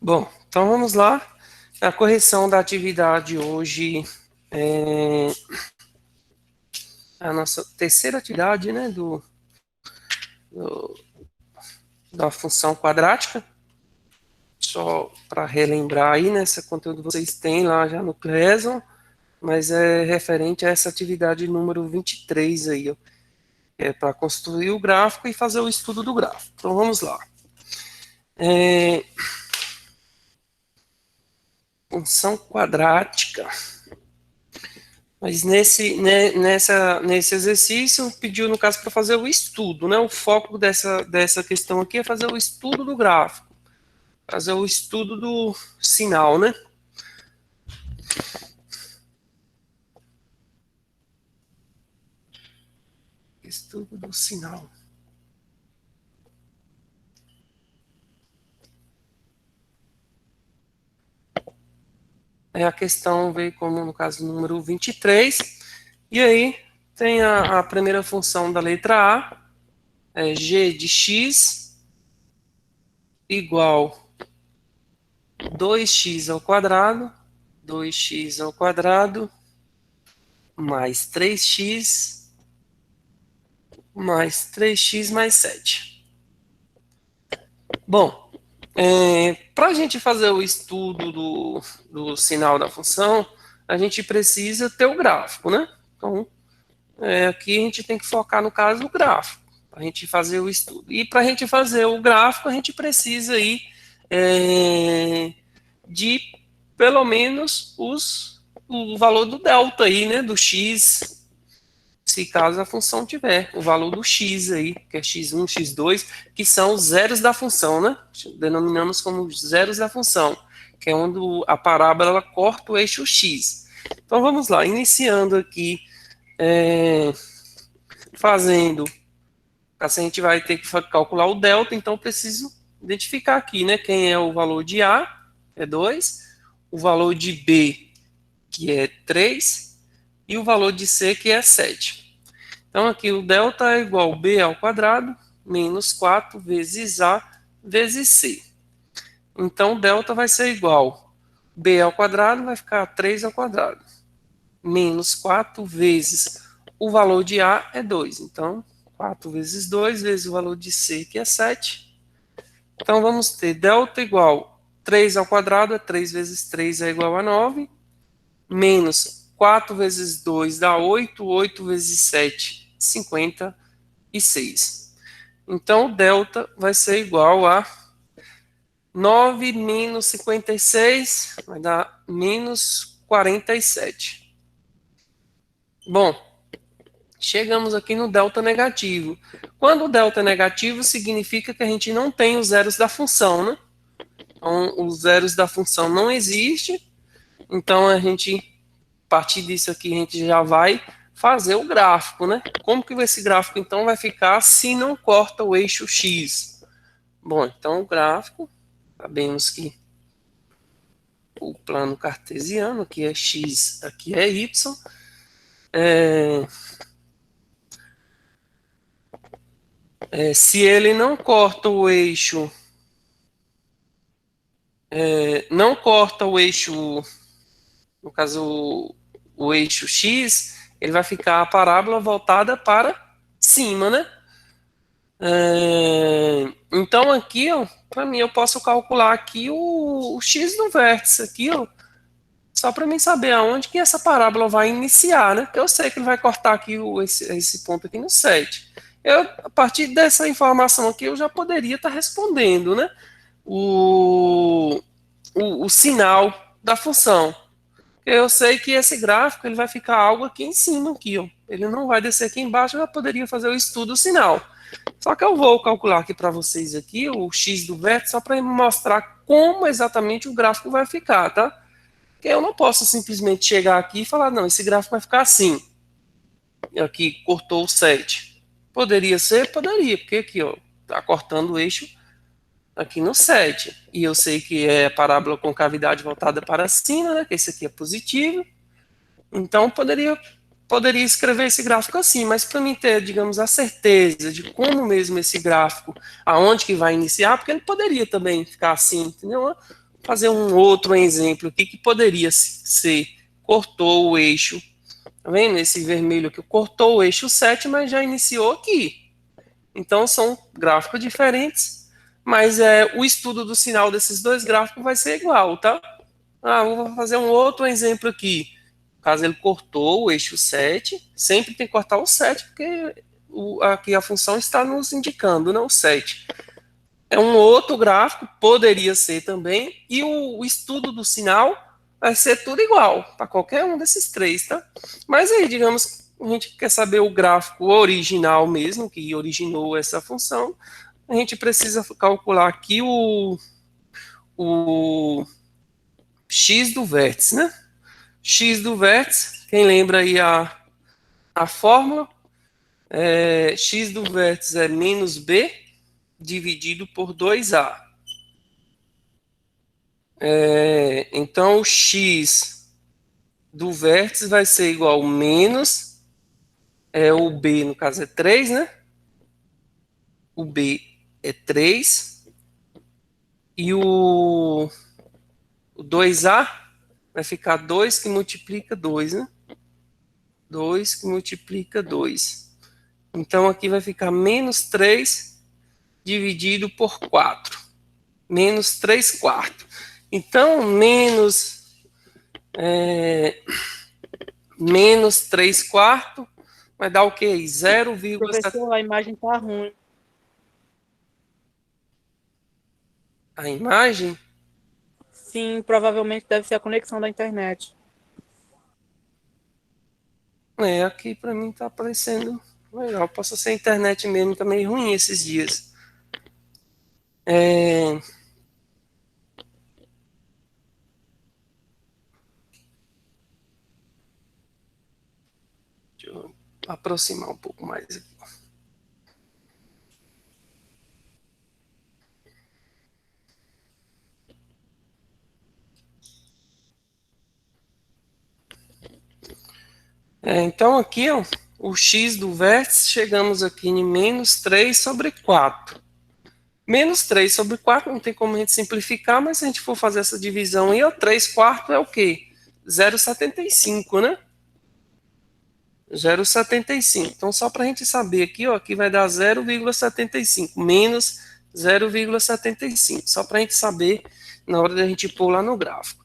Bom, então vamos lá. A correção da atividade hoje é a nossa terceira atividade, né, do- da função quadrática. Só para relembrar aí, né, esse conteúdo vocês têm lá já no Cresson, mas é referente a essa atividade número 23 aí, ó. É para construir o gráfico e fazer o estudo do gráfico. Então vamos lá. Função quadrática. Mas nesse exercício, pediu, no caso, para fazer o estudo, né? O foco dessa questão aqui é fazer o estudo do gráfico, fazer o estudo do sinal, né? Estudo do sinal. A questão veio como, no caso, número 23, e aí tem a primeira função da letra A, g de x igual 2x ao quadrado, 2x ao quadrado, mais 3x, mais 3x mais 7. Bom, para a gente fazer o estudo do sinal da função, a gente precisa ter o gráfico, né? Então, aqui a gente tem que focar, no caso, o gráfico, para a gente fazer o estudo. E para a gente fazer o gráfico, a gente precisa aí de, pelo menos, o valor do delta aí, né? Do x, se caso a função tiver o valor do x aí, que é x1, x2, que são os zeros da função, né? Denominamos como zeros da função, que é onde a parábola ela corta o eixo x. Então vamos lá, iniciando aqui, fazendo, assim a gente vai ter que calcular o delta, então eu preciso identificar aqui, né? Quem é o valor de A, é 2, o valor de B, que é 3, e o valor de C, que é 7. Então, aqui o delta é igual a b ao quadrado menos 4 vezes a vezes c. Então, o delta vai ser igual a b ao quadrado, vai ficar 3 ao quadrado, menos 4 vezes o valor de a é 2. Então, 4 vezes 2 vezes o valor de c, que é 7. Então, vamos ter delta igual a 3 ao quadrado, é 3 vezes 3 é igual a 9, menos 4 vezes 2 dá 8, 8 vezes 7, 56. Então, o delta vai ser igual a 9 menos 56, vai dar menos 47. Bom, chegamos aqui no delta negativo. Quando o delta é negativo, significa que a gente não tem os zeros da função, né? Então, os zeros da função não existem. Então, a partir disso aqui, a gente já vai fazer o gráfico, né? Como que esse gráfico, então, vai ficar se não corta o eixo X? Bom, então o gráfico, sabemos que o plano cartesiano, aqui é X, aqui é Y, se ele não corta o eixo, não corta o eixo, no caso, o eixo X, ele vai ficar a parábola voltada para cima, né? Então aqui, ó, para mim, eu posso calcular aqui o x do vértice aqui, ó, só para mim saber aonde que essa parábola vai iniciar, né? Porque eu sei que ele vai cortar aqui esse ponto aqui no 7. A partir dessa informação aqui, eu já poderia estar respondendo, né? O, o sinal da função. Eu sei que esse gráfico ele vai ficar algo aqui em cima, aqui, ó. Ele não vai descer aqui embaixo, eu já poderia fazer o estudo do sinal. Só que eu vou calcular aqui para vocês aqui o x do vértice só para mostrar como exatamente o gráfico vai ficar, tá? Porque eu não posso simplesmente chegar aqui e falar, não, esse gráfico vai ficar assim. Aqui cortou o 7. Poderia ser? Poderia, porque aqui, ó, tá cortando o eixo aqui no 7. E eu sei que é parábola com cavidade voltada para cima, né? Que esse aqui é positivo. Então poderia escrever esse gráfico assim, mas para mim ter, digamos, a certeza de como mesmo esse gráfico, aonde que vai iniciar, porque ele poderia também ficar assim, entendeu? fazer um outro exemplo aqui que poderia ser, cortou o eixo, tá vendo? Esse vermelho aqui cortou o eixo 7, mas já iniciou aqui. Então, são gráficos diferentes, mas o estudo do sinal desses dois gráficos vai ser igual, tá? Vou fazer um outro exemplo aqui. Caso ele cortou o eixo 7, sempre tem que cortar o 7, porque aqui a função está nos indicando, não o 7. É um outro gráfico, poderia ser também, e o estudo do sinal vai ser tudo igual, para qualquer um desses três, tá? Mas aí, digamos, a gente quer saber o gráfico original mesmo, que originou essa função, a gente precisa calcular aqui o x do vértice, né? X do vértice, quem lembra aí a fórmula, x do vértice é menos b dividido por 2a. Então, o x do vértice vai ser igual a menos, o b no caso é 3, né? O b é 3, e o 2a vai ficar 2 que multiplica 2, né? 2 que multiplica 2. Então, aqui vai ficar menos 3 dividido por 4. Menos 3 quartos. Então, menos 3 quartos vai dar o quê? 0,7. Professor, a imagem tá ruim. A imagem? Sim, provavelmente deve ser a conexão da internet. Aqui para mim tá aparecendo legal. Posso ser a internet mesmo, tá meio ruim esses dias. Deixa eu aproximar um pouco mais aqui. Então aqui, ó, o x do vértice, chegamos aqui em menos 3 sobre 4. Menos 3 sobre 4, não tem como a gente simplificar, mas se a gente for fazer essa divisão aí, ó, 3 quartos é o quê? 0,75, né? 0,75. Então, só para a gente saber aqui, ó, aqui vai dar 0,75, menos 0,75. Só para a gente saber na hora da gente pôr lá no gráfico.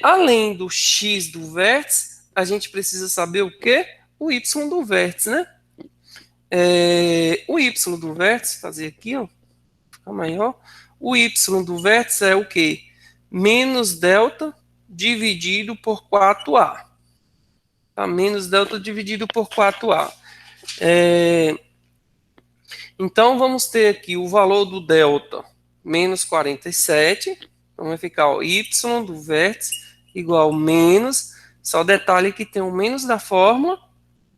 Além do x do vértice, a gente precisa saber o quê? O y do vértice, né? O y do vértice, fazer aqui, ó, ficar maior. O y do vértice é o quê? Menos delta dividido por 4a. Tá? Menos delta dividido por 4a. Então, vamos ter aqui o valor do delta, menos 47. Então, vai ficar o y do vértice igual menos, só detalhe que tem o menos da fórmula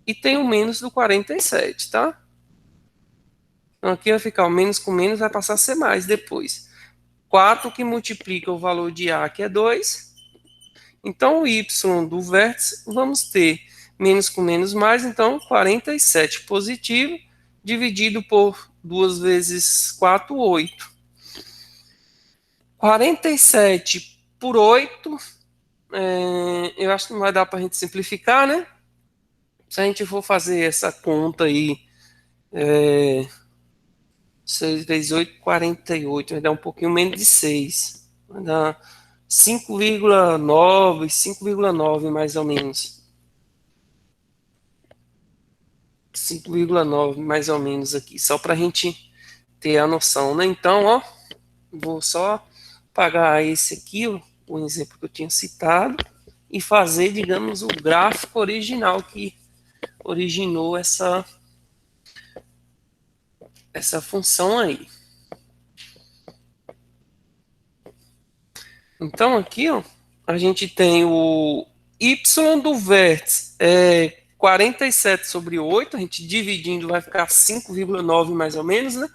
e tem o menos do 47, tá? Então, aqui vai ficar o menos com menos, vai passar a ser mais depois. 4 que multiplica o valor de A, que é 2. Então, o y do vértice, vamos ter menos com menos mais, então 47 positivo, dividido por 2 vezes 4, 8. 47 por 8, eu acho que não vai dar para a gente simplificar, né? Se a gente for fazer essa conta aí, 6 vezes 8, 48, vai dar um pouquinho menos de 6. Vai dar 5,9 mais ou menos. 5,9 mais ou menos aqui, só para a gente ter a noção, né? Então, ó, vou só pagar esse aqui, o exemplo que eu tinha citado, e fazer, digamos, o gráfico original que originou essa função aí. Então, aqui, ó, a gente tem o y do vértice, 47 sobre 8, a gente dividindo vai ficar 5,9 mais ou menos, né?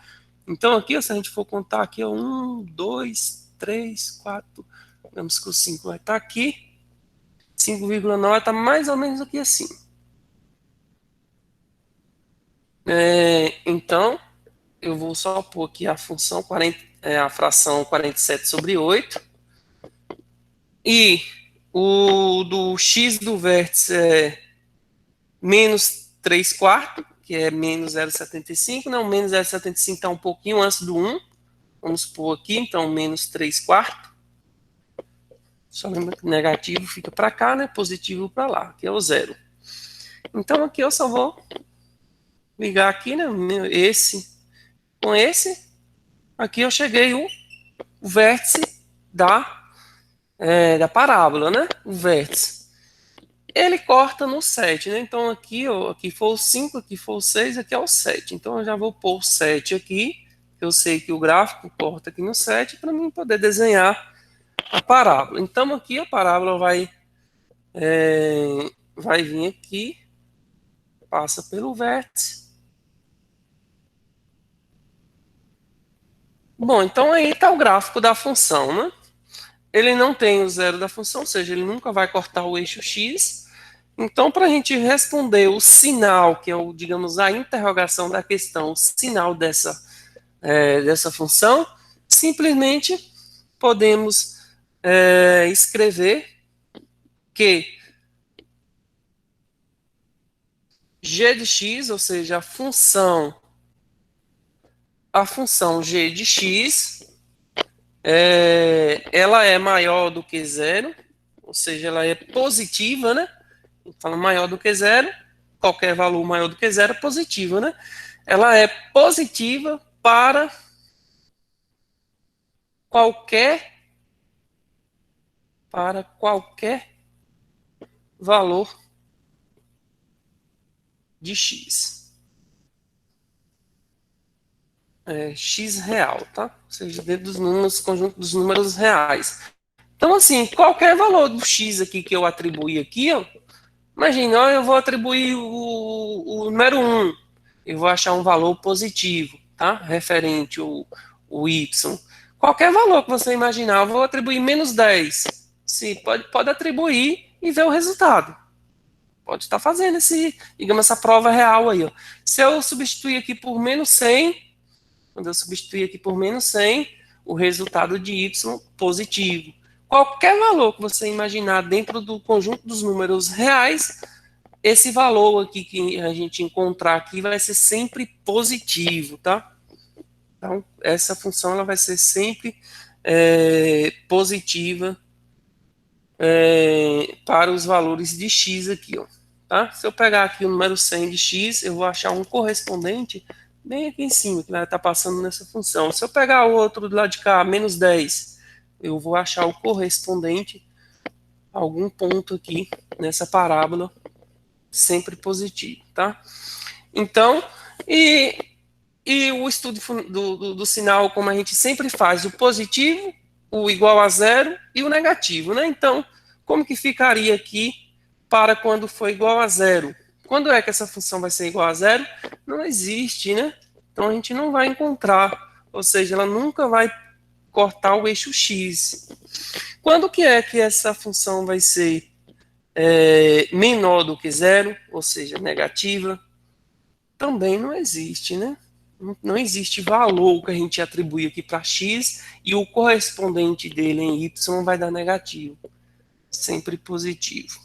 Então, aqui, ó, se a gente for contar aqui, ó, 1, 2, 3, 4, digamos que o 5 vai estar aqui, 5,9 está mais ou menos aqui assim. Então, eu vou só pôr aqui a função 40, a fração 47 sobre 8. E o do x do vértice é menos 3 quartos, que é menos 0,75. Não, menos 0,75 está um pouquinho antes do 1. Vamos pôr aqui, então, menos 3 quartos. Só lembra que negativo fica para cá, né? Positivo para lá, que é o zero. Então, aqui eu só vou ligar aqui, né? Esse com esse. Aqui eu cheguei o vértice da parábola, né? O vértice. Ele corta no 7, né? Então aqui, ó, aqui foi o 5, aqui foi o 6, aqui é o 7. Então eu já vou pôr o 7 aqui. Eu sei que o gráfico corta aqui no 7 para mim poder desenhar a parábola. Então aqui a parábola vai vir aqui, passa pelo vértice. Bom, então aí está o gráfico da função, né? Ele não tem o zero da função, ou seja, ele nunca vai cortar o eixo x. Então, para a gente responder o sinal, que é o, digamos, a interrogação da questão, o sinal dessa função, simplesmente podemos escrever que g de x, ou seja, a função g de x, ela é maior do que zero, ou seja, ela é positiva, né? Então, maior do que zero, qualquer valor maior do que zero é positivo, né? Ela é positiva para qualquer valor de x. X real, tá? Ou seja, dentro dos números, conjunto dos números reais. Então, assim, qualquer valor do x aqui que eu atribuir aqui, ó, imagina, ó, eu vou atribuir o número 1, eu vou achar um valor positivo, tá? Referente o y. Qualquer valor que você imaginar, eu vou atribuir menos 10. Sim, pode atribuir e ver o resultado. Pode estar fazendo digamos, essa prova real aí. Ó. Se eu substituir aqui por menos 100, quando eu substituir aqui por menos 100, o resultado de y positivo. Qualquer valor que você imaginar dentro do conjunto dos números reais, esse valor aqui que a gente encontrar aqui vai ser sempre positivo, tá? Então, essa função ela vai ser sempre positiva para os valores de x aqui, ó. Tá? Se eu pegar aqui o número 100 de x, eu vou achar um correspondente bem aqui em cima, que vai estar passando nessa função. Se eu pegar o outro do lado de cá, menos 10, eu vou achar o correspondente a algum ponto aqui nessa parábola, sempre positivo, tá? Então, e o estudo do sinal, como a gente sempre faz, o positivo, o igual a zero e o negativo, né? Então, como que ficaria aqui para quando for igual a zero? Quando é que essa função vai ser igual a zero? Não existe, né? Então, a gente não vai encontrar, ou seja, ela nunca vai cortar o eixo x. Quando que é que essa função vai ser menor do que zero, ou seja, negativa? Também não existe, né? Não existe valor que a gente atribui aqui para x e o correspondente dele em y vai dar negativo. Sempre positivo.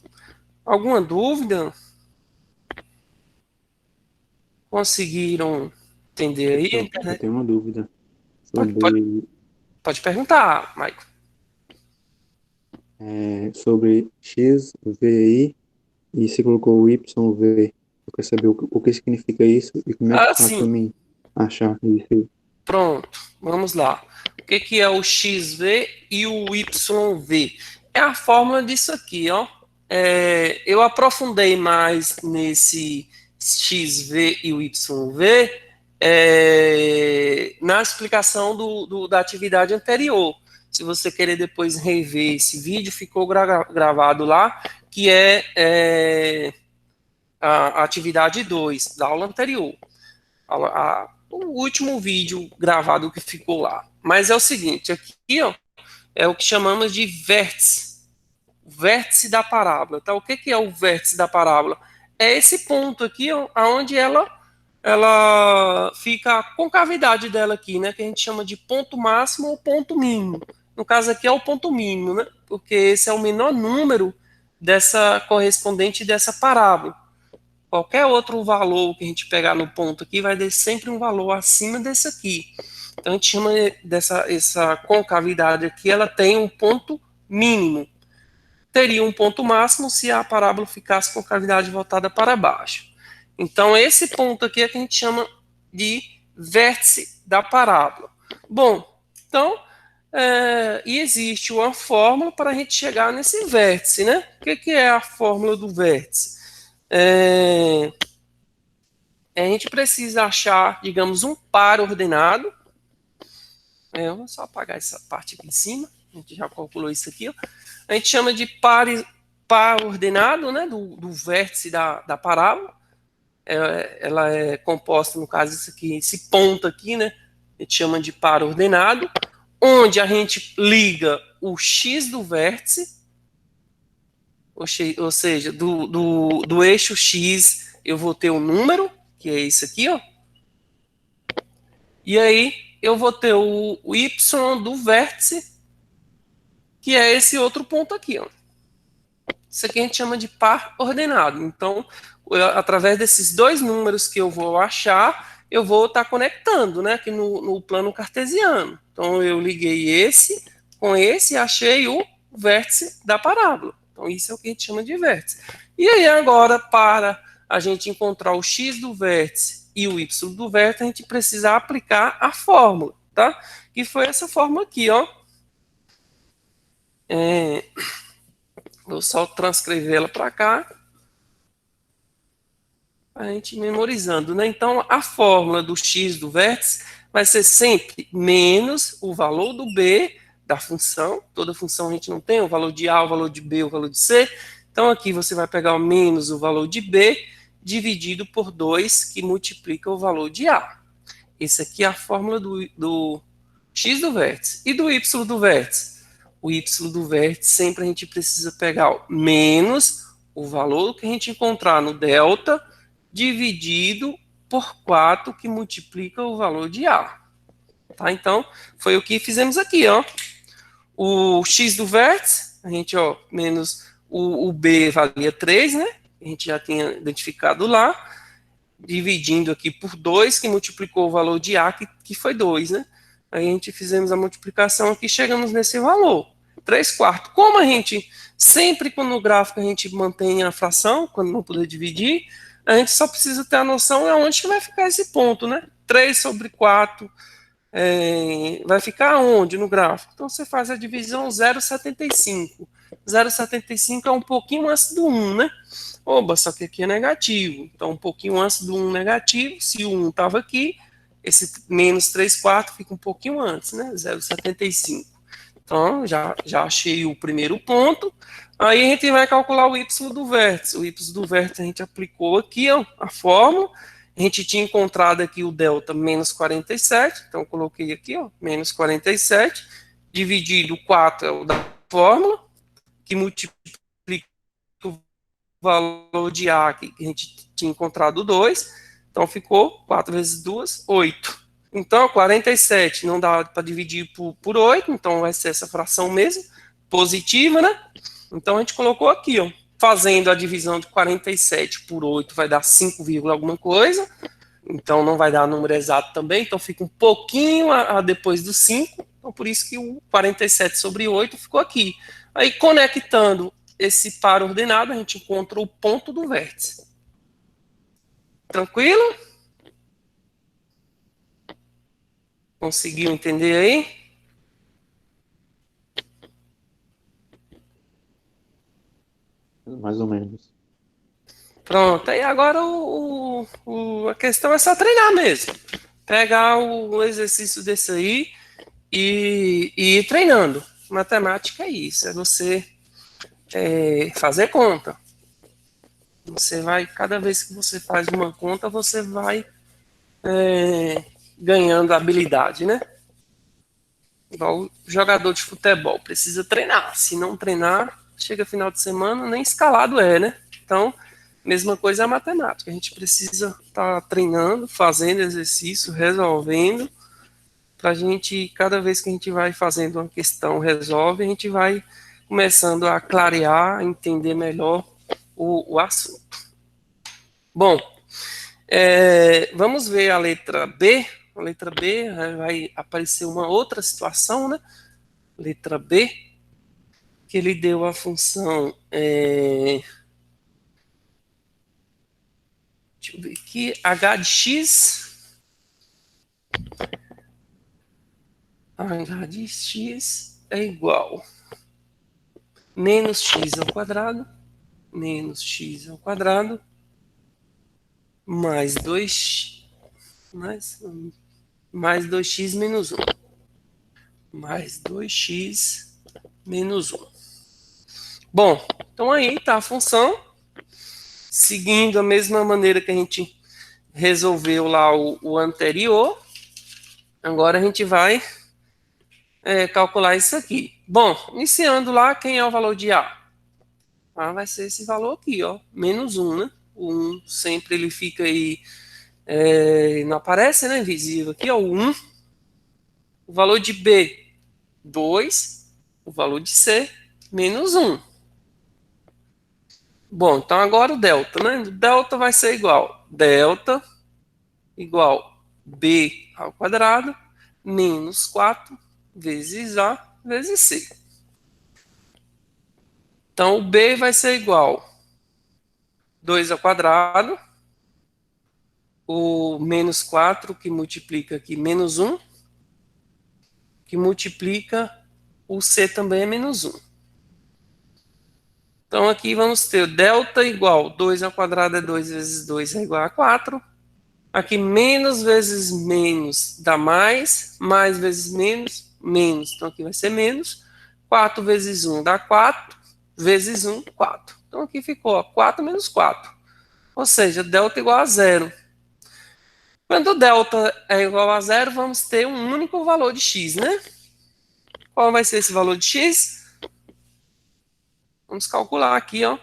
Alguma dúvida? Conseguiram entender aí? Professor, eu tenho uma dúvida Pode, pode, sobre, pode perguntar, Maicon. sobre XVI e você colocou o YV. Eu quero saber o que significa isso e como é que Ah, faz para sim. mim achar isso. Pronto. Vamos lá. O que é o XV e o YV? É a fórmula disso aqui, ó. Eu aprofundei mais nesse XV e o YV na explicação da atividade anterior. Se você querer depois rever esse vídeo, ficou gravado lá, que a atividade 2 da aula anterior. O último vídeo gravado que ficou lá. Mas é o seguinte, aqui ó, é o que chamamos de vértice. O vértice da parábola. Tá? O que é o vértice da parábola? É esse ponto aqui, ó, onde ela fica a concavidade dela aqui, né? Que a gente chama de ponto máximo ou ponto mínimo. No caso aqui é o ponto mínimo, né? Porque esse é o menor número dessa correspondente dessa parábola. Qualquer outro valor que a gente pegar no ponto aqui vai dar sempre um valor acima desse aqui. Então a gente chama essa concavidade aqui, ela tem um ponto mínimo. Teria um ponto máximo se a parábola ficasse com a cavidade voltada para baixo. Então esse ponto aqui é que a gente chama de vértice da parábola. Bom, então, e existe uma fórmula para a gente chegar nesse vértice, né? O que é a fórmula do vértice? A gente precisa achar, digamos, um par ordenado. Eu vou só apagar essa parte aqui em cima. A gente já calculou isso aqui. Ó. A gente chama de par ordenado, né, do vértice da parábola. Ela é composta, no caso, isso aqui, esse ponto aqui, né? A gente chama de par ordenado, onde a gente liga o x do vértice, ou seja, do eixo x eu vou ter um número, que é isso aqui, ó. E aí eu vou ter o y do vértice, que é esse outro ponto aqui, ó. Isso aqui a gente chama de par ordenado. Então, através desses dois números que eu vou achar, eu vou estar conectando, né, aqui no plano cartesiano. Então, eu liguei esse com esse e achei o vértice da parábola. Então, isso é o que a gente chama de vértice. E aí, agora, para a gente encontrar o x do vértice e o y do vértice, a gente precisa aplicar a fórmula, tá? Que foi essa fórmula aqui, ó. Vou só transcrever ela para cá. A gente memorizando, né? Então, a fórmula do x do vértice vai ser sempre menos o valor do b da função. Toda função a gente não tem o valor de a, o valor de b, o valor de c. Então, aqui você vai pegar o menos o valor de b dividido por 2, que multiplica o valor de a. Essa aqui é a fórmula do x do vértice. E do y do vértice? O y do vértice sempre a gente precisa pegar o menos o valor que a gente encontrar no delta dividido por 4, que multiplica o valor de A. Tá? Então, foi o que fizemos aqui, ó. O x do vértice, a gente, ó, menos o B valia 3, né? A gente já tinha identificado lá. Dividindo aqui por 2, que multiplicou o valor de A, que foi 2, né? Aí a gente fizemos a multiplicação aqui, chegamos nesse valor, 3/4. Como a gente, sempre quando no gráfico a gente mantém a fração, quando não puder dividir, a gente só precisa ter a noção de onde que vai ficar esse ponto, né? 3/4 vai ficar onde no gráfico? Então você faz a divisão 0,75. 0,75 é um pouquinho antes do 1, né? Oba, só que aqui é negativo. Então, um pouquinho antes do 1 negativo, se o 1 estava aqui, esse menos 3/4 fica um pouquinho antes, né? 0,75. Então, já achei o primeiro ponto. Aí a gente vai calcular o y do vértice. O y do vértice a gente aplicou aqui, ó, a fórmula. A gente tinha encontrado aqui o delta menos 47. Então, coloquei aqui, ó, menos 47. Dividido 4 é o da fórmula, que multiplica o valor de A, que a gente tinha encontrado 2. Então, ficou 4 vezes 2, 8. Então, 47 não dá para dividir por 8, então vai ser essa fração mesmo, positiva, né? Então, a gente colocou aqui, ó, fazendo a divisão de 47 por 8 vai dar 5, alguma coisa. Então, não vai dar número exato também, então fica um pouquinho a depois do 5. Então, por isso que o 47/8 ficou aqui. Aí, conectando esse par ordenado, a gente encontra o ponto do vértice. Tranquilo? Conseguiu entender aí? Mais ou menos. Pronto, aí agora a questão é só treinar mesmo. Pegar o exercício desse aí e ir treinando. Matemática é isso, é você fazer conta. Você vai, cada vez que você faz uma conta, você vai ganhando habilidade, né? Igual o jogador de futebol, precisa treinar. Se não treinar, chega final de semana, nem escalado né? Então, mesma coisa é a matemática. A gente precisa estar treinando, fazendo exercício, resolvendo, para a gente, cada vez que a gente vai fazendo uma questão, resolve, a gente vai começando a clarear, entender melhor o assunto. Bom, vamos ver a letra B. A letra B vai aparecer uma outra situação, né? Letra B, que ele deu a função... deixa eu ver aqui, h de x. H de x é igual menos x ao quadrado, menos x ao quadrado, mais 2, mais 2x menos 1. Mais 2x menos 1. Bom, então aí está a função. Seguindo a mesma maneira que a gente resolveu lá o anterior. Agora a gente vai calcular isso aqui. Bom, iniciando lá, quem é o valor de A? A vai ser esse valor aqui, ó, menos 1, né? O 1 sempre ele fica aí, não aparece, né? Invisível aqui, ó, o 1. O valor de B, 2. O valor de C, menos 1. Bom, então agora o delta, né? O delta vai ser igual delta igual B ao quadrado menos 4 vezes A vezes C. Então o B vai ser igual 2 ao quadrado, o menos 4 que multiplica aqui menos 1, que multiplica o C também é menos 1. Então aqui vamos ter delta igual 2 ao quadrado é 2 vezes 2 é igual a 4. Aqui menos vezes menos dá mais vezes menos, menos. Então aqui vai ser menos. 4 vezes 1 dá 4, vezes 1, 4. Então aqui ficou ó, 4 menos 4. Ou seja, delta igual a zero. Quando delta é igual a zero, vamos ter um único valor de x, né? Qual vai ser esse valor de x? Vamos calcular aqui, ó.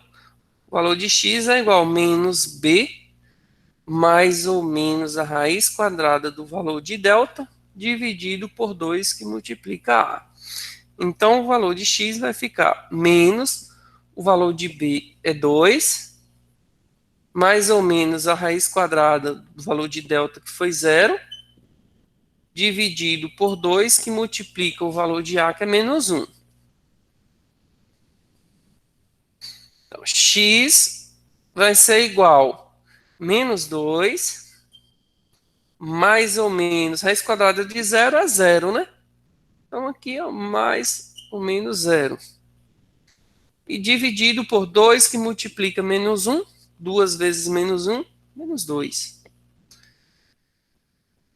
O valor de x é igual a menos b mais ou menos a raiz quadrada do valor de delta dividido por 2 que multiplica a. Então, o valor de x vai ficar menos o valor de b é 2, mais ou menos a raiz quadrada do valor de delta que foi 0, dividido por 2 que multiplica o valor de a que é menos 1. Então, x vai ser igual a menos 2, mais ou menos, raiz quadrada de 0 é 0, né? Então aqui, ó, mais ou menos 0. E dividido por 2, que multiplica menos 1, 2 vezes menos 1, menos 2.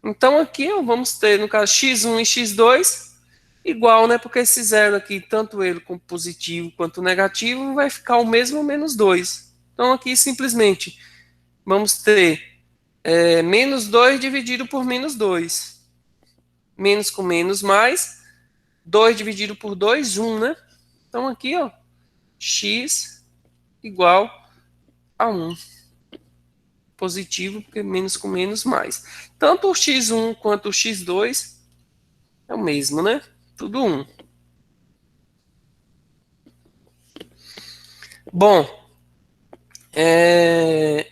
Então aqui, ó, vamos ter, no caso, x1 e x2 igual, né? Porque esse 0 aqui, tanto ele como positivo quanto negativo, vai ficar o mesmo menos 2. Então aqui, simplesmente, vamos ter menos 2 dividido por menos 2. Menos com menos mais. 2 dividido por 2, 1, né? Então aqui, ó, x igual a 1. Positivo, porque menos com menos mais. Tanto o x1 quanto o x2 é o mesmo, né? Tudo 1. Bom,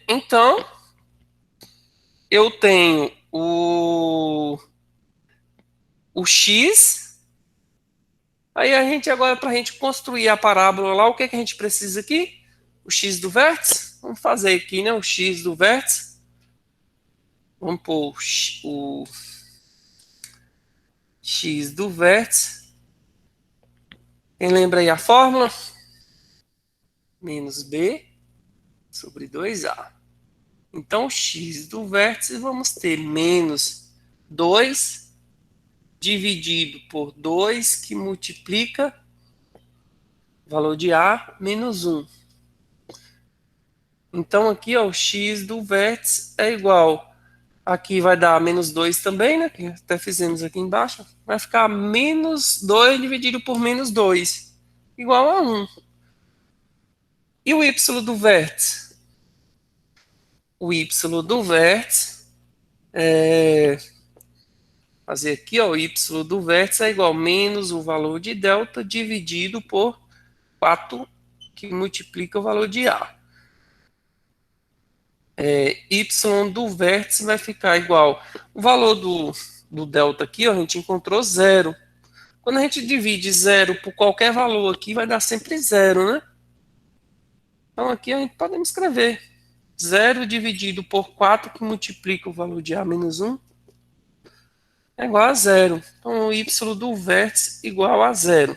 então eu tenho o x. Aí a gente agora, para a gente construir a parábola lá, o que, é que a gente precisa aqui? O x do vértice. Vamos fazer aqui, né? O x do vértice. Vamos pôr o x do vértice. Quem lembra aí a fórmula? Menos b sobre 2a. Então, x do vértice, vamos ter menos 2 dividido por 2, que multiplica o valor de a menos 1. Então, aqui, ó, o x do vértice é igual. Aqui vai dar menos 2 também, né? Que até fizemos aqui embaixo. Vai ficar menos 2 dividido por menos 2, igual a 1. E o y do vértice? O y do vértice fazer aqui, ó, o y do vértice é igual a menos o valor de delta dividido por 4 que multiplica o valor de A. Y do vértice vai ficar igual. O valor do delta aqui, ó, a gente encontrou 0. Quando a gente divide 0 por qualquer valor aqui, vai dar sempre 0, né? Então aqui a gente pode escrever 0 dividido por 4 que multiplica o valor de A menos 1 é igual a 0. Então o Y do vértice igual a 0.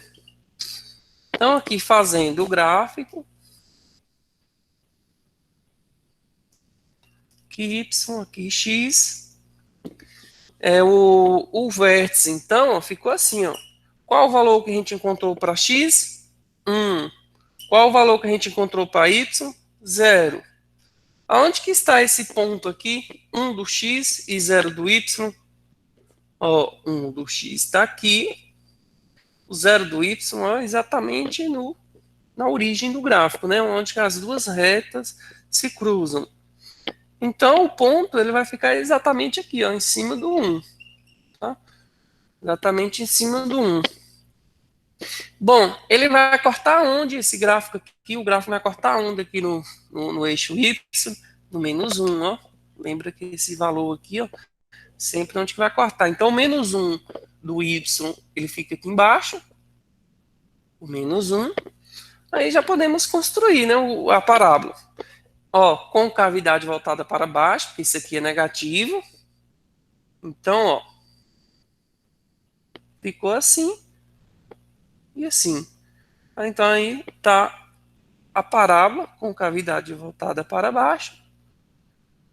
Então aqui fazendo o gráfico, aqui Y, aqui X, o vértice, então, ó, ficou assim, ó. Qual o valor que a gente encontrou para X? 1. Qual o valor que a gente encontrou para Y? 0. Aonde que está esse ponto aqui? 1 do X e 0 do Y. Ó, 1 do X está aqui. O 0 do Y é exatamente na origem do gráfico, né? Onde as duas retas se cruzam. Então, o ponto ele vai ficar exatamente aqui, ó, em cima do 1. Tá? Exatamente em cima do 1. Bom, ele vai cortar onde esse gráfico aqui? O gráfico vai cortar onde aqui no eixo Y? No menos 1, ó. Lembra que esse valor aqui, ó, sempre onde que vai cortar. Então, o menos 1 do Y, ele fica aqui embaixo. O menos 1. Aí já podemos construir, né, a parábola. Ó, concavidade voltada para baixo, porque isso aqui é negativo. Então, ó, ficou assim e assim. Então, aí tá a parábola com cavidade voltada para baixo.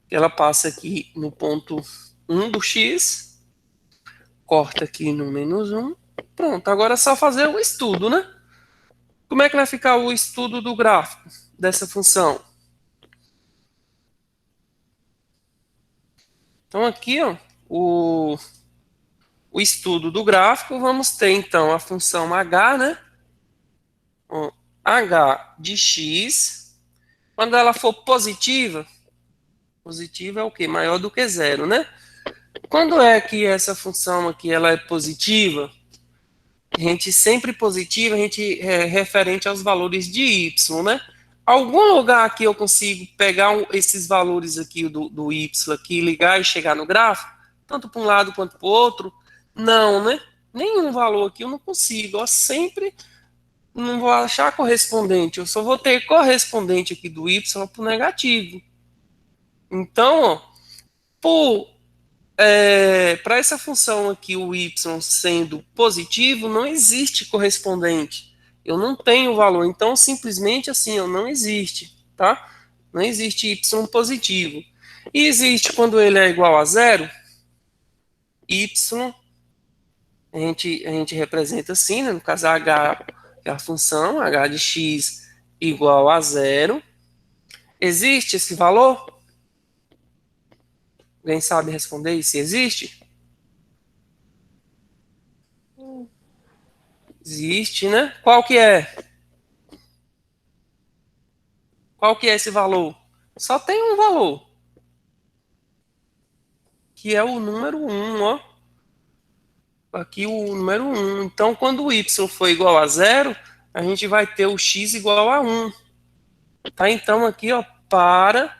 Ela passa aqui no ponto 1 do x, corta aqui no menos 1. Pronto, agora é só fazer o estudo, né? Como é que vai ficar o estudo do gráfico dessa função? Então, aqui, ó, o estudo do gráfico, vamos ter, então, a função h, né? H de x, quando ela for positiva é o quê? Maior do que 0, né? Quando é que essa função aqui ela é positiva? A gente sempre positiva, a gente é referente aos valores de y, né? Algum lugar aqui eu consigo pegar esses valores aqui do y aqui, ligar e chegar no gráfico? Tanto para um lado quanto para o outro? Não, né? Nenhum valor aqui eu não consigo. Eu sempre não vou achar correspondente. Eu só vou ter correspondente aqui do y para o negativo. Então, para essa função aqui, o y sendo positivo, não existe correspondente. Eu não tenho valor. Então, simplesmente assim, não existe, tá? Não existe y positivo. E existe quando ele é igual a 0, y, a gente representa assim, né? No caso, h é a função, h de x igual a 0. Existe esse valor? Alguém sabe responder se existe? Existe, né? Qual que é? Qual que é esse valor? Só tem um valor, que é o número 1, ó. Aqui o número 1. Então, quando o y for igual a 0, a gente vai ter o x igual a 1. Tá? Então, aqui, ó, para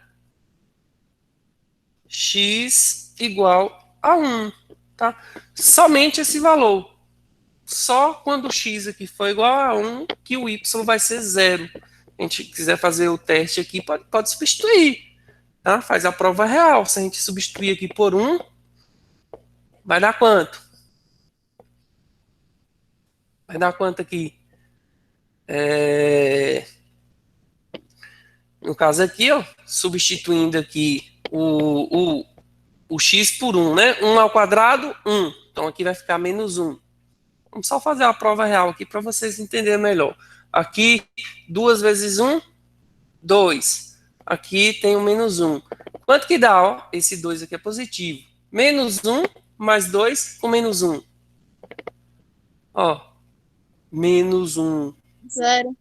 x igual a 1. Tá? Somente esse valor. Só quando o x aqui for igual a 1 que o y vai ser 0. A gente quiser fazer o teste aqui, pode substituir. Tá? Faz a prova real. Se a gente substituir aqui por 1, vai dar quanto? Vai dar quanto aqui? No caso aqui, ó, substituindo aqui o x por 1, né? 1 ao quadrado, 1. Então aqui vai ficar menos 1. Vamos só fazer a prova real aqui para vocês entenderem melhor. Aqui, 2 vezes 1, 2. Aqui tem o menos 1. Quanto que dá? Ó? Esse 2 aqui é positivo. Menos 1 mais 2 com menos 1. Ó, menos 1. 0.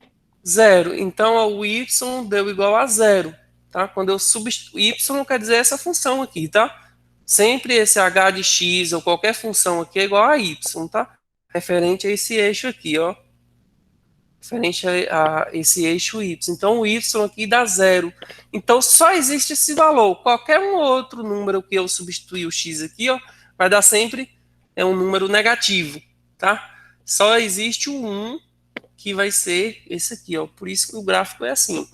0. Então, o y deu igual a 0. Tá? Quando eu substituo, y quer dizer essa função aqui, tá? Sempre esse h de x ou qualquer função aqui é igual a y, tá? Referente a esse eixo aqui, ó. referente a esse eixo y. Então, o y aqui dá 0. Então, só existe esse valor. Qualquer um outro número que eu substituir o x aqui, ó, vai dar sempre um número negativo, tá? Só existe o 1, que vai ser esse aqui, ó. Por isso que o gráfico é assim.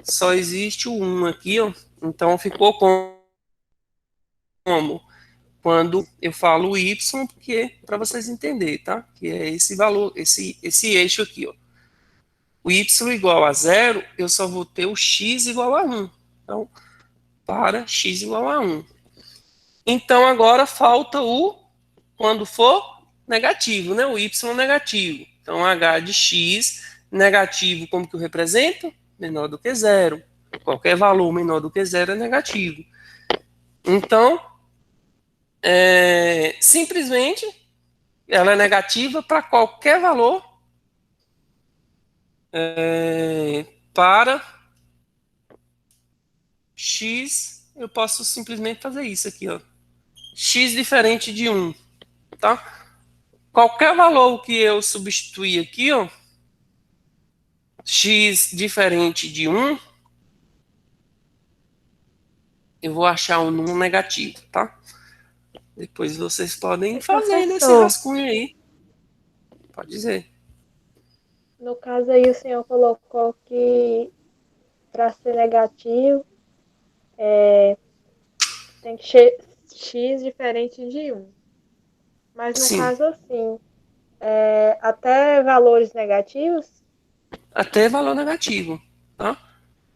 Só existe o 1 aqui, ó. Então, ficou como quando eu falo y, porque para vocês entenderem, tá? Que é esse valor, esse eixo aqui, ó. O y igual a 0, eu só vou ter o x igual a 1. Então, para x igual a 1. Então, agora falta o, quando for negativo, né? O y negativo. Então, h de x negativo, como que eu represento? Menor do que 0. Qualquer valor menor do que 0 é negativo. Então, simplesmente, ela é negativa para qualquer valor para x, eu posso simplesmente fazer isso aqui, ó. X diferente de 1, tá? Qualquer valor que eu substituir aqui, ó, x diferente de 1, eu vou achar um número negativo, tá? Depois vocês podem fazer nesse rascunho aí. Pode dizer. No caso aí, o senhor colocou que para ser negativo, tem que ser x diferente de 1. Mas no Sim. caso assim, até valores negativos? Até valor negativo, tá?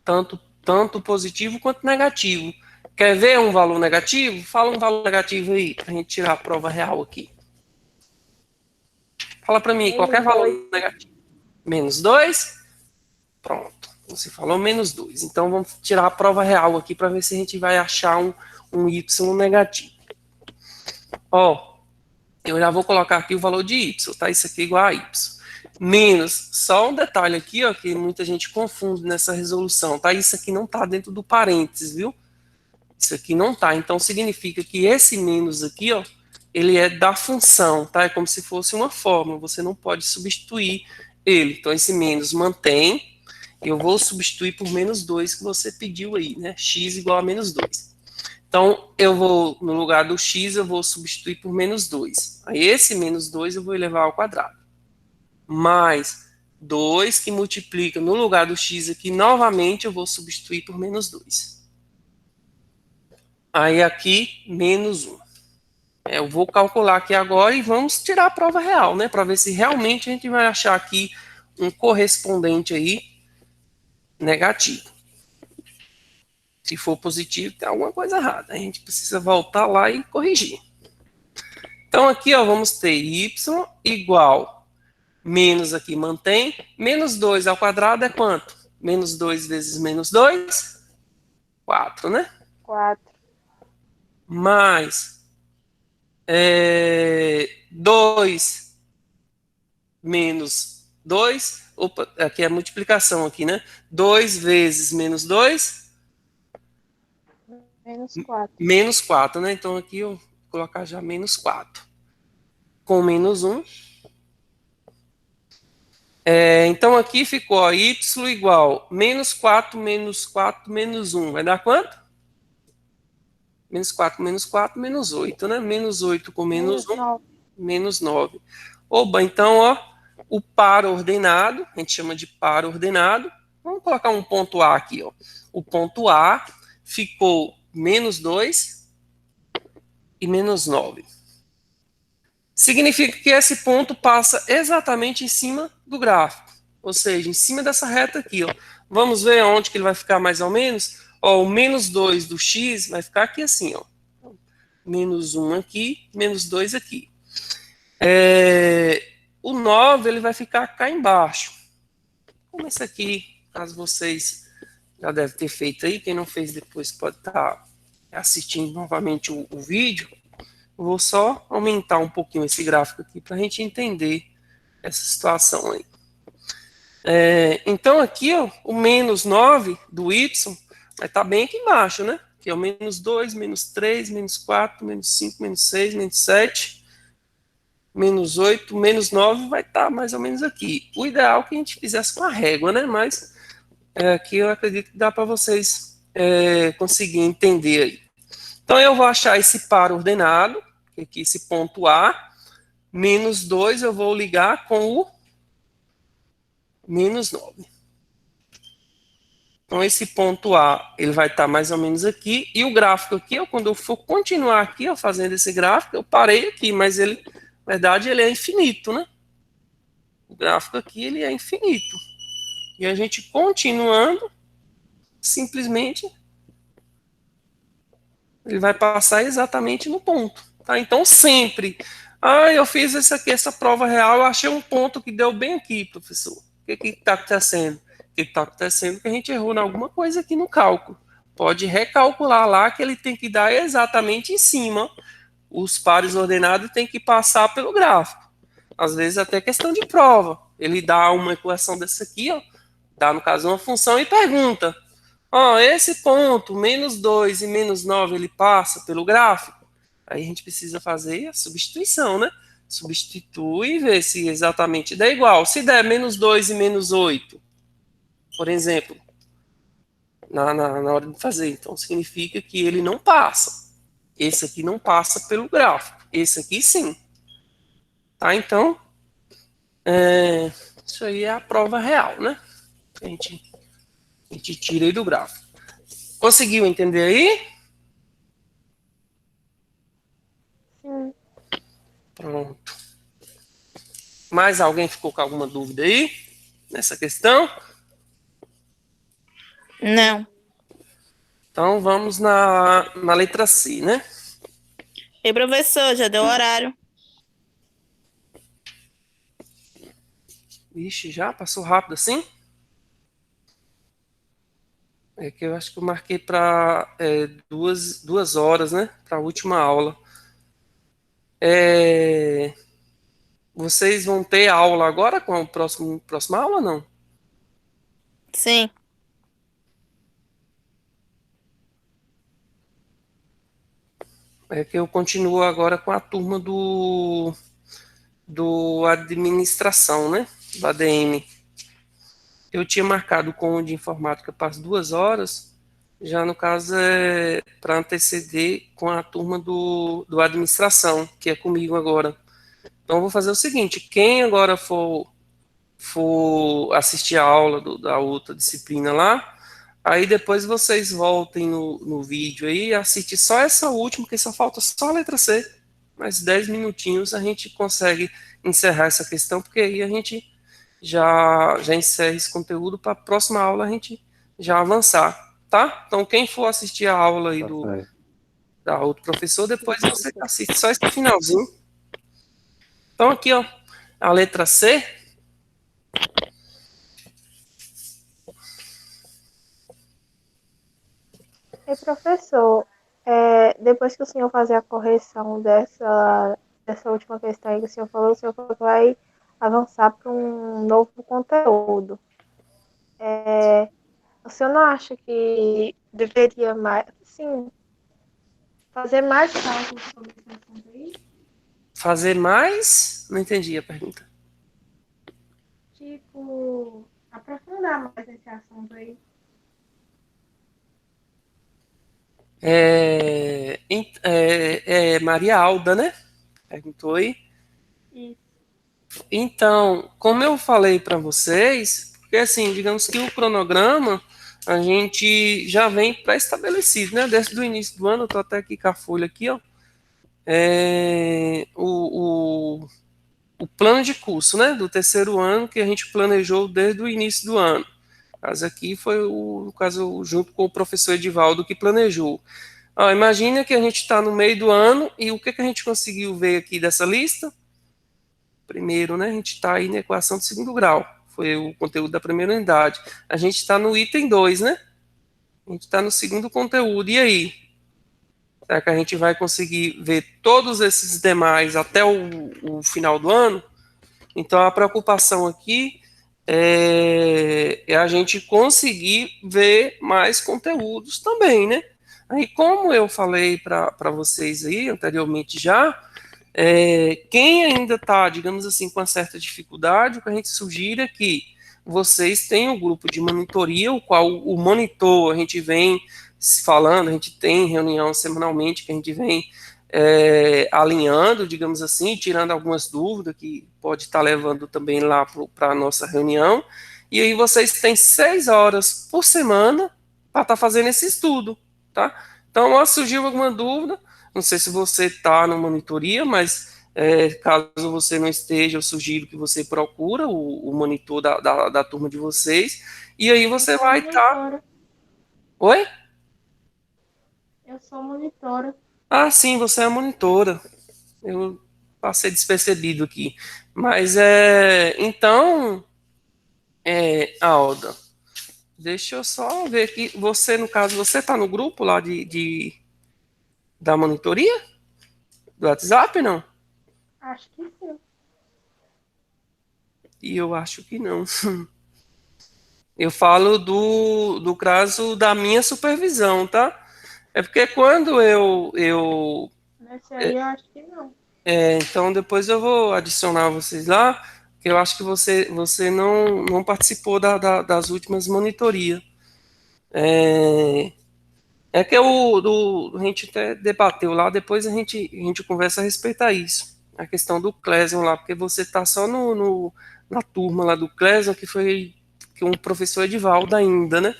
Tanto positivo quanto negativo. Quer ver um valor negativo? Fala um valor negativo aí, pra gente tirar a prova real aqui. Fala pra mim, qualquer valor negativo. Menos 2? Pronto. Você falou menos 2. Então, vamos tirar a prova real aqui para ver se a gente vai achar um y negativo. Ó, eu já vou colocar aqui o valor de y, tá? Isso aqui é igual a y. Menos, só um detalhe aqui, ó, que muita gente confunde nessa resolução, tá? Isso aqui não tá dentro do parênteses, viu? Isso aqui não tá. Então, significa que esse menos aqui, ó, ele é da função, tá? É como se fosse uma fórmula, você não pode substituir ele. Então, esse menos mantém. Eu vou substituir por menos 2 que você pediu aí, né? X igual a menos 2. Então, eu vou, no lugar do x, eu vou substituir por menos 2. Aí, esse menos 2 eu vou elevar ao quadrado. Mais 2 que multiplica no lugar do x aqui, novamente, eu vou substituir por menos 2. Aí, aqui, menos 1. Eu vou calcular aqui agora e vamos tirar a prova real, né? Para ver se realmente a gente vai achar aqui um correspondente aí negativo. Se for positivo, tem alguma coisa errada. A gente precisa voltar lá e corrigir. Então, aqui, ó, vamos ter y igual menos aqui mantém. Menos 2 ao quadrado é quanto? Menos 2 vezes menos 2? 4, né? 4. Mais 2 menos 2. Opa, aqui é a multiplicação aqui, né? 2 vezes menos 2? Menos 4. Menos 4, né? Então aqui eu vou colocar já menos 4. Com menos 1. Então aqui ficou ó, y igual menos 4 menos 4 menos 1. Vai dar quanto? Menos 4 menos 4 menos 8, né? Menos 8 com menos 1, 9. menos 9. Oba, então, ó, o par ordenado, a gente chama de par ordenado. Vamos colocar um ponto A aqui, ó. O ponto A ficou menos 2 e menos 9. Significa que esse ponto passa exatamente em cima do gráfico, ou seja, em cima dessa reta aqui, ó. Vamos ver onde que ele vai ficar mais ou menos? Ó, o menos 2 do x vai ficar aqui assim, ó. Menos 1 aqui, menos 2 aqui. O 9 ele vai ficar cá embaixo. Como esse aqui, caso vocês já devem ter feito aí, quem não fez depois pode estar assistindo novamente o vídeo. Eu vou só aumentar um pouquinho esse gráfico aqui para a gente entender essa situação aí. Então aqui, ó, o menos 9 do y vai estar bem aqui embaixo, né? Que é o menos 2, menos 3, menos 4, menos 5, menos 6, menos 7. menos 8, menos 9 vai estar mais ou menos aqui. O ideal é que a gente fizesse com a régua, né? Mas aqui eu acredito que dá para vocês conseguirem entender aí. Então eu vou achar esse par ordenado, que aqui esse ponto A, menos 2 eu vou ligar com o menos 9. Então esse ponto A, ele vai estar mais ou menos aqui, e o gráfico aqui, quando eu for continuar aqui, fazendo esse gráfico, eu parei aqui, mas ele, na verdade, ele é infinito, né? O gráfico aqui, ele é infinito. E a gente continuando, simplesmente, ele vai passar exatamente no ponto, tá? Então sempre, eu fiz essa prova real, eu achei um ponto que deu bem aqui, professor. O que está acontecendo? O que está acontecendo é que a gente errou em alguma coisa aqui no cálculo. Pode recalcular lá que ele tem que dar exatamente em cima. Os pares ordenados tem que passar pelo gráfico. Às vezes até questão de prova. Ele dá uma equação dessa aqui, dá no caso uma função e pergunta: esse ponto, menos 2 e menos 9, ele passa pelo gráfico? Aí a gente precisa fazer a substituição, né? Substitui e vê se exatamente dá igual. Se der menos 2 e menos 8, por exemplo, na hora de fazer, então significa que ele não passa. Esse aqui não passa pelo gráfico. Esse aqui sim. Tá? Então, isso aí é a prova real, né? A gente tira aí do gráfico. Conseguiu entender aí? Sim. Pronto. Mais alguém ficou com alguma dúvida aí nessa questão? Não. Então vamos na letra C, né? E professor, já deu horário. Vixe, já passou rápido assim? É que eu acho que eu marquei para 2 horas, né? Para a última aula. Vocês vão ter aula agora com a próxima aula, não? Sim. É que eu continuo agora com a turma do administração, né? Do ADM. Eu tinha marcado com o de informática para as 2 horas, já no caso é para anteceder com a turma do administração, que é comigo agora. Então eu vou fazer o seguinte: quem agora for assistir a aula da outra disciplina lá, aí depois vocês voltem no vídeo aí e assistem só essa última, que só falta só a letra C. Mais 10 minutinhos a gente consegue encerrar essa questão, porque aí a gente já encerra esse conteúdo para a próxima aula a gente já avançar, tá? Então quem for assistir a aula aí da outro professor, depois você assiste só esse finalzinho. Então aqui, a letra C. E professor, depois que o senhor fazer a correção dessa última questão aí que o senhor falou que vai avançar para um novo conteúdo. O senhor não acha que deveria mais, sim, fazer mais cálculos sobre esse assunto aí? Fazer mais? Não entendi a pergunta. Tipo, aprofundar mais esse assunto aí. Maria Alda, né? Perguntou aí. Isso. Então, como eu falei para vocês, porque assim, digamos que o cronograma a gente já vem pré-estabelecido, né? Desde o início do ano, eu tô até aqui com a folha aqui, o plano de curso, né? Do terceiro ano que a gente planejou desde o início do ano. No caso aqui foi no caso junto com o professor Edivaldo que planejou. Imagina que a gente está no meio do ano e o que a gente conseguiu ver aqui dessa lista? Primeiro, né? A gente está aí na equação de segundo grau. Foi o conteúdo da primeira unidade. A gente está no item 2, né? A gente está no segundo conteúdo. E aí? Será que a gente vai conseguir ver todos esses demais até o final do ano? Então, a preocupação aqui é a gente conseguir ver mais conteúdos também, né? Aí, como eu falei para vocês aí anteriormente já, Quem ainda está, digamos assim, com uma certa dificuldade, o que a gente sugere é que vocês tenham um grupo de monitoria, o qual o monitor, a gente vem se falando, a gente tem reunião semanalmente, que a gente vem alinhando, digamos assim, tirando algumas dúvidas que pode estar levando também lá para a nossa reunião, e aí vocês têm 6 horas por semana para estar fazendo esse estudo, tá? Então, se surgiu alguma dúvida, não sei se você está na monitoria, mas caso você não esteja, eu sugiro que você procura o monitor da turma de vocês, e aí você Eu sou vai estar... monitora. Oi? Eu sou monitora. Ah, sim, você é a monitora. Eu passei despercebido aqui. Mas então, Alda, deixa eu só ver aqui. Você, no caso, você está no grupo lá da monitoria? Do WhatsApp, não? Acho que sim. E eu acho que não. Eu falo do caso da minha supervisão, tá? É porque quando Nesse aí eu acho que não. então depois eu vou adicionar vocês lá, que eu acho que você não participou das últimas monitorias. Que a gente até debateu lá, depois a gente conversa a respeito a isso. A questão do Cleson lá, porque você está só na turma lá do Cleson, que foi que um professor Edivaldo ainda, né?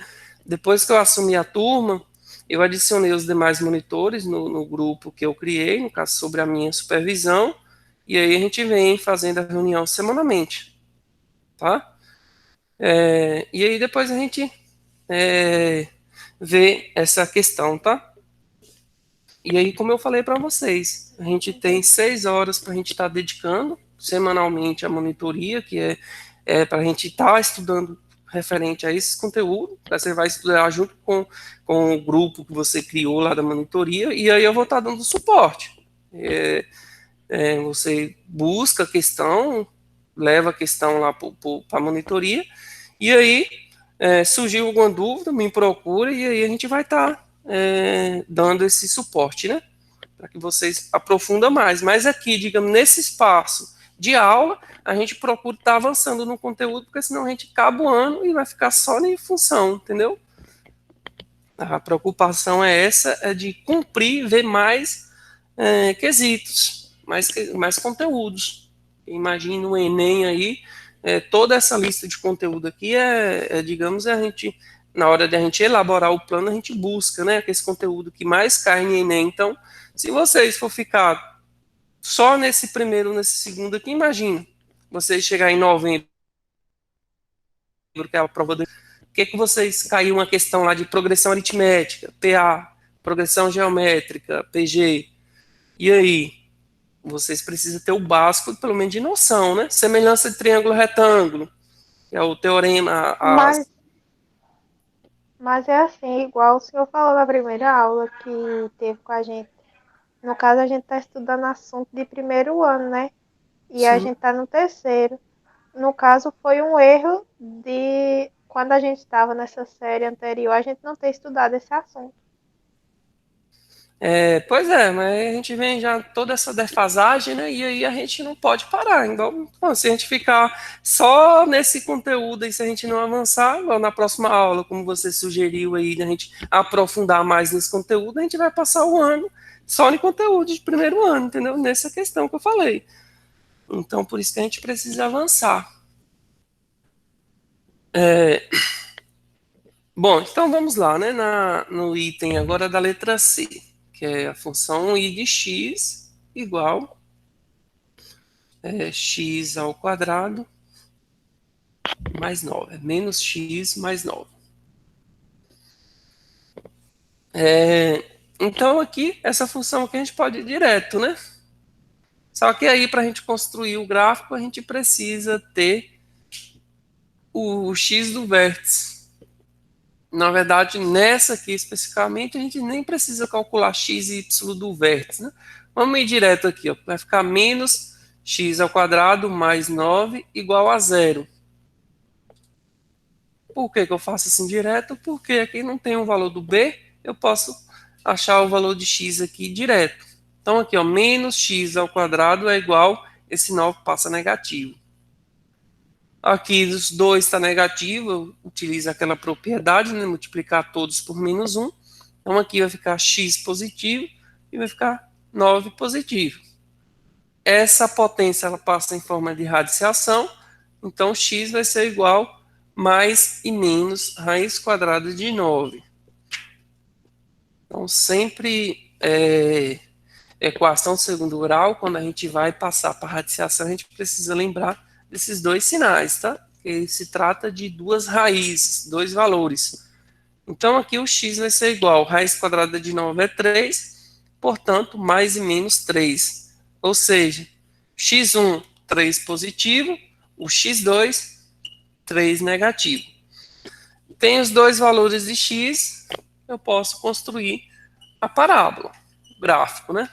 Depois que eu assumi a turma, eu adicionei os demais monitores no grupo que eu criei, no caso sobre a minha supervisão, e aí a gente vem fazendo a reunião semanalmente, tá? E aí depois a gente vê essa questão, tá? E aí, como eu falei para vocês, a gente tem 6 horas para a gente estar dedicando semanalmente à monitoria, que é para a gente estar estudando referente a esses conteúdos. Você vai estudar junto com o grupo que você criou lá da monitoria, e aí eu vou estar dando suporte. Você busca a questão, leva a questão lá para a monitoria, e aí surgiu alguma dúvida, me procura, e aí a gente vai estar dando esse suporte, né? Para que vocês aprofundam mais. Mas aqui, digamos, nesse espaço de aula, a gente procura estar avançando no conteúdo, porque senão a gente acaba o ano e vai ficar só em função, entendeu? A preocupação é essa, é de cumprir, ver mais quesitos, mais conteúdos. Imagina o Enem aí, toda essa lista de conteúdo aqui digamos, a gente, na hora de a gente elaborar o plano, a gente busca, né, esse conteúdo que mais cai no Enem. Então, se vocês for ficar só nesse primeiro, nesse segundo aqui, imagina, vocês chegar em novembro, que é a prova do... O que vocês caiu uma questão lá de progressão aritmética, PA, progressão geométrica, PG, e aí? Vocês precisam ter o básico, pelo menos de noção, né? Semelhança de triângulo retângulo, que é o teorema. Mas é assim, igual o senhor falou na primeira aula que teve com a gente. No caso, a gente está estudando assunto de primeiro ano, né? E a Sim. gente está no terceiro. No caso, foi um erro de quando a gente estava nessa série anterior, a gente não ter estudado esse assunto. Pois é, mas a gente vem já toda essa defasagem, né? E aí a gente não pode parar. Então, bom, se a gente ficar só nesse conteúdo e se a gente não avançar, igual na próxima aula, como você sugeriu aí, a gente aprofundar mais nesse conteúdo, a gente vai passar o ano só em conteúdo de primeiro ano, entendeu? Nessa questão que eu falei. Então, por isso que a gente precisa avançar. Bom, então vamos lá, né? No item agora da letra C, que é a função I de x igual x ao quadrado mais 9, menos x mais 9. Então aqui, essa função aqui a gente pode ir direto, né? Só que aí para a gente construir o gráfico, a gente precisa ter o x do vértice. Na verdade, nessa aqui especificamente, a gente nem precisa calcular x e y do vértice, né? Vamos ir direto aqui, ó. Vai ficar menos x ao quadrado mais 9 igual a zero. Por que eu faço assim direto? Porque aqui não tem o valor do b, eu posso achar o valor de x aqui direto. Então, aqui, ó, menos x ao quadrado é igual, esse 9 passa negativo. Aqui, os 2 está negativo, utiliza aquela propriedade, né, multiplicar todos por menos 1. Então, aqui vai ficar x positivo e vai ficar 9 positivo. Essa potência ela passa em forma de radiciação, então x vai ser igual mais e menos raiz quadrada de 9. Então, sempre equação de segundo grau, quando a gente vai passar para radiciação, a gente precisa lembrar desses dois sinais, tá? Que se trata de duas raízes, dois valores. Então, aqui o x vai ser igual, raiz quadrada de 9 é 3, portanto, mais e menos 3. Ou seja, x1, 3 positivo, o x2, 3 negativo. Tem os dois valores de x, eu posso construir a parábola, o gráfico, né?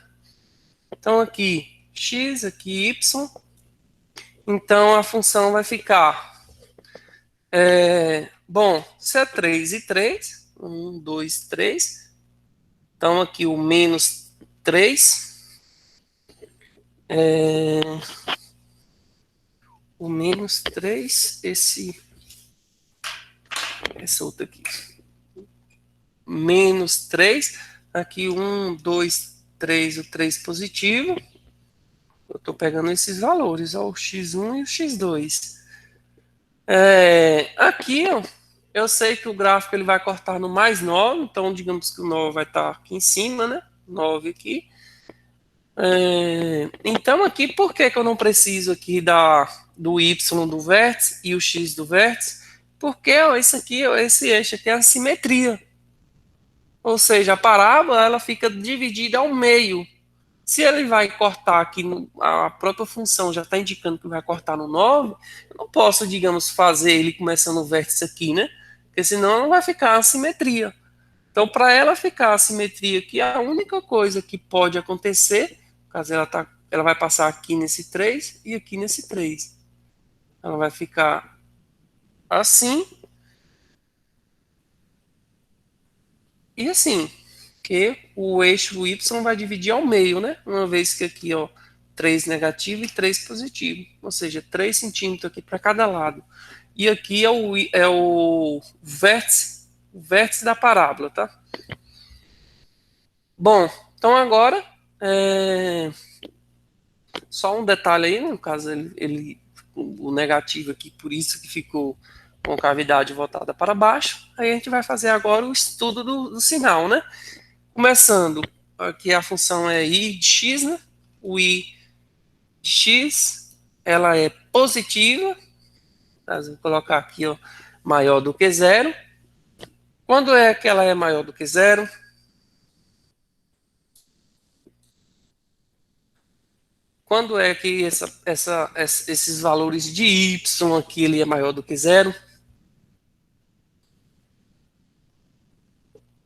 Então, aqui x, aqui y. Então, a função vai ficar... bom, se é 3 e 3, 1, 2, 3. Então, aqui o menos 3. O menos 3, essa outra aqui. Menos 3. Aqui 1, 2, 3, o 3 positivo. Eu estou pegando esses valores, ó, o x1 e o x2. Aqui, ó, eu sei que o gráfico ele vai cortar no mais 9, então digamos que o 9 vai estar aqui em cima, né? 9 aqui. Então aqui, por que eu não preciso aqui do y do vértice e o x do vértice? Porque ó, esse eixo aqui é a simetria. Ou seja, a parábola ela fica dividida ao meio. Se ele vai cortar aqui, a própria função já está indicando que vai cortar no 9, eu não posso, digamos, fazer ele começando o vértice aqui, né? Porque senão não vai ficar a simetria. Então, para ela ficar a simetria aqui, a única coisa que pode acontecer, caso ela vai passar aqui nesse 3 e aqui nesse 3. Ela vai ficar assim e assim. Que o eixo y vai dividir ao meio, né? Uma vez que aqui, ó, 3 negativo e 3 positivo. Ou seja, 3 centímetros aqui para cada lado. E aqui é o vértice da parábola, tá? Bom, então agora, só um detalhe aí, no caso, o negativo aqui, por isso que ficou com a cavidade voltada para baixo. Aí a gente vai fazer agora o estudo do sinal, né? Começando, aqui a função é i de x, né? O i de x, ela é positiva. Vou colocar aqui, ó, maior do que zero. Quando é que ela é maior do que zero? Quando é que esses valores de y aqui ele é maior do que zero?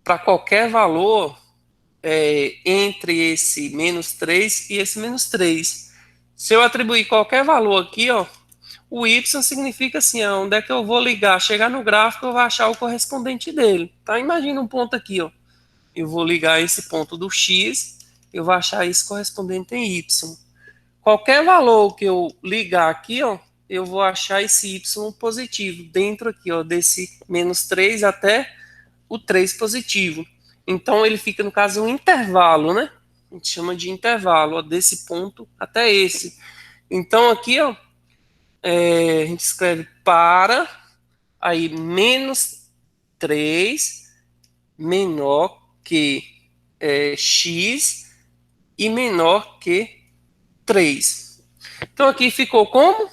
Para qualquer valor entre esse menos 3 e esse menos 3. Se eu atribuir qualquer valor aqui, ó, o y significa assim, onde é que eu vou ligar? Chegar no gráfico, eu vou achar o correspondente dele. Tá? Imagina um ponto aqui, ó. Eu vou ligar esse ponto do x, eu vou achar esse correspondente em y. Qualquer valor que eu ligar aqui, ó, eu vou achar esse y positivo, dentro aqui, ó, desse menos 3 até o 3 positivo. Então, ele fica, no caso, um intervalo, né? A gente chama de intervalo, ó, desse ponto até esse. Então, aqui, ó, a gente escreve para, aí, menos 3 menor que x e menor que 3. Então, aqui ficou como?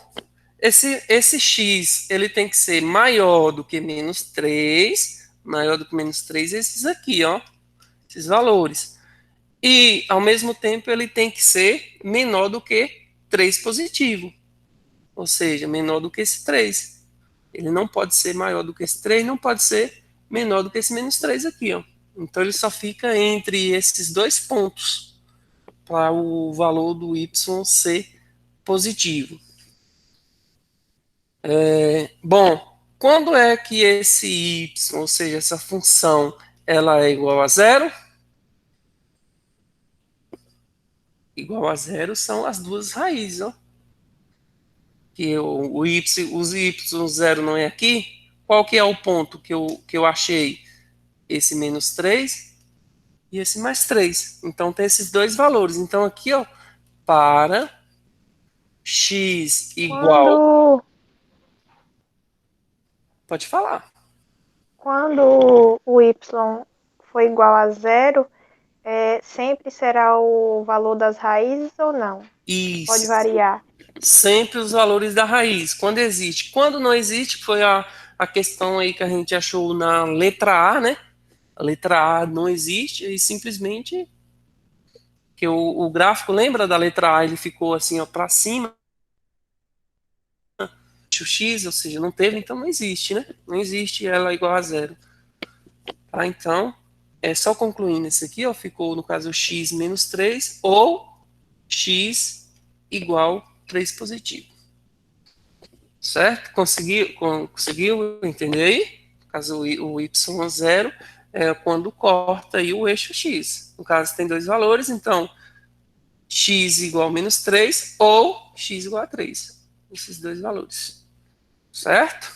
Esse x, ele tem que ser maior do que menos 3, maior do que menos 3, esses aqui, ó, esses valores. E, ao mesmo tempo, ele tem que ser menor do que 3 positivo. Ou seja, menor do que esse 3. Ele não pode ser maior do que esse 3, não pode ser menor do que esse menos 3 aqui, ó. Então, ele só fica entre esses dois pontos para o valor do y ser positivo. Bom, quando é que esse y, ou seja, essa função, ela é igual a zero? igual a zero são as duas raízes, ó. Que os y zero não é aqui. Qual que é o ponto que eu achei? Esse menos 3 e esse mais 3. Então tem esses dois valores. Então aqui, ó, para x igual... Quando, Pode falar. quando o y for igual a zero, sempre será o valor das raízes ou não? Pode Isso. variar. Sempre os valores da raiz. Quando existe. Quando não existe, foi a questão aí que a gente achou na letra A, né? A letra A não existe e simplesmente que o gráfico, lembra da letra A, ele ficou assim, ó, para cima, o x, ou seja, não teve, então não existe, né? Não existe ela igual a zero. Tá? Então, só concluindo esse aqui, ó, ficou no caso x menos 3 ou x igual 3 positivo. Certo? Conseguiu entender aí? No caso, o y0 é quando corta aí o eixo x. No caso, tem dois valores, então x igual a menos 3 ou x igual a 3. Esses dois valores. Certo?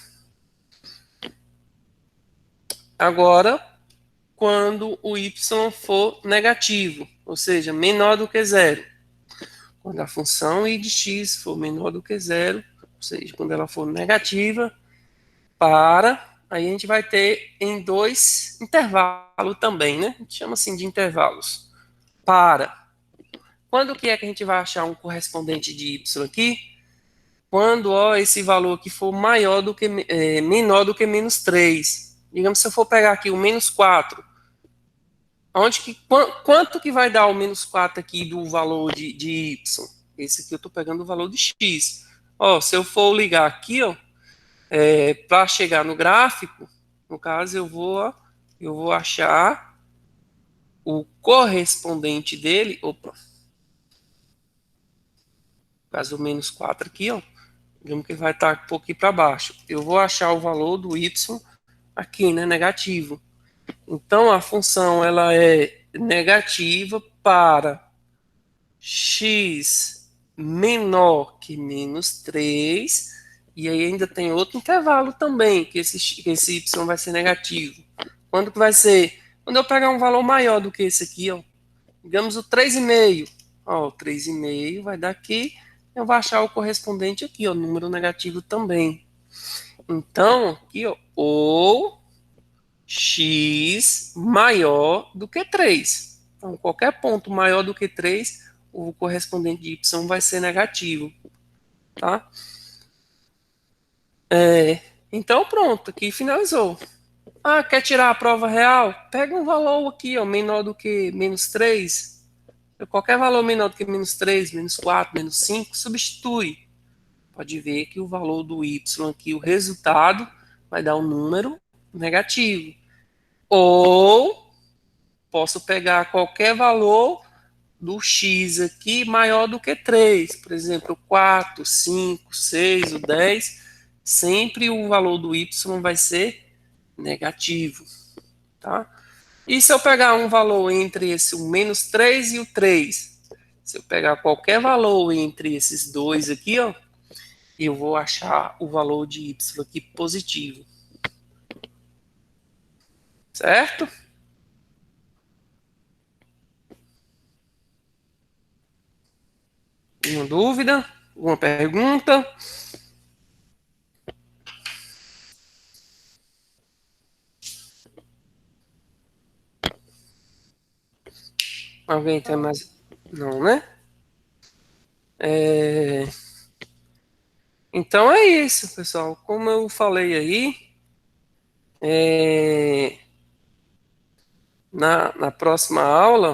Agora, quando o y for negativo, ou seja, menor do que zero. Quando a função y de x for menor do que zero, ou seja, quando ela for negativa, aí a gente vai ter em dois intervalos também, né? A gente chama assim de intervalos. Quando que é que a gente vai achar um correspondente de y aqui? Quando esse valor aqui for menor do que menos 3. Digamos, se eu for pegar aqui o menos 4, quanto que vai dar o menos 4 aqui do valor de y? Esse aqui eu estou pegando o valor de x. Se eu for ligar aqui, para chegar no gráfico, no caso, eu vou achar o correspondente dele. Opa. No caso, o menos 4 aqui, digamos que vai estar um pouquinho para baixo. Eu vou achar o valor do y aqui, né, negativo. Então, a função ela é negativa para x menor que menos 3, e aí ainda tem outro intervalo também, que esse y vai ser negativo. Quando que vai ser? Quando eu pegar um valor maior do que esse aqui, digamos o 3,5. O 3,5 vai dar aqui, eu vou achar o correspondente aqui, número negativo também. Então, aqui, ou x maior do que 3. Então, qualquer ponto maior do que 3, o correspondente de y vai ser negativo. Tá? Então, pronto, aqui finalizou. Quer tirar a prova real? Pega um valor aqui, menor do que menos 3. Qualquer valor menor do que menos 3, menos 4, menos 5, substitui. Pode ver que o valor do y aqui, o resultado, vai dar um número negativo. Ou posso pegar qualquer valor do x aqui maior do que 3. Por exemplo, 4, 5, 6, o 10. Sempre o valor do y vai ser negativo. Tá? E se eu pegar um valor entre o menos 3 e o 3? Se eu pegar qualquer valor entre esses dois aqui, eu vou achar o valor de y aqui positivo. Certo? Alguma dúvida? Alguma pergunta? Alguém tem mais? Não, né? Então é isso, pessoal. Como eu falei aí, na próxima aula,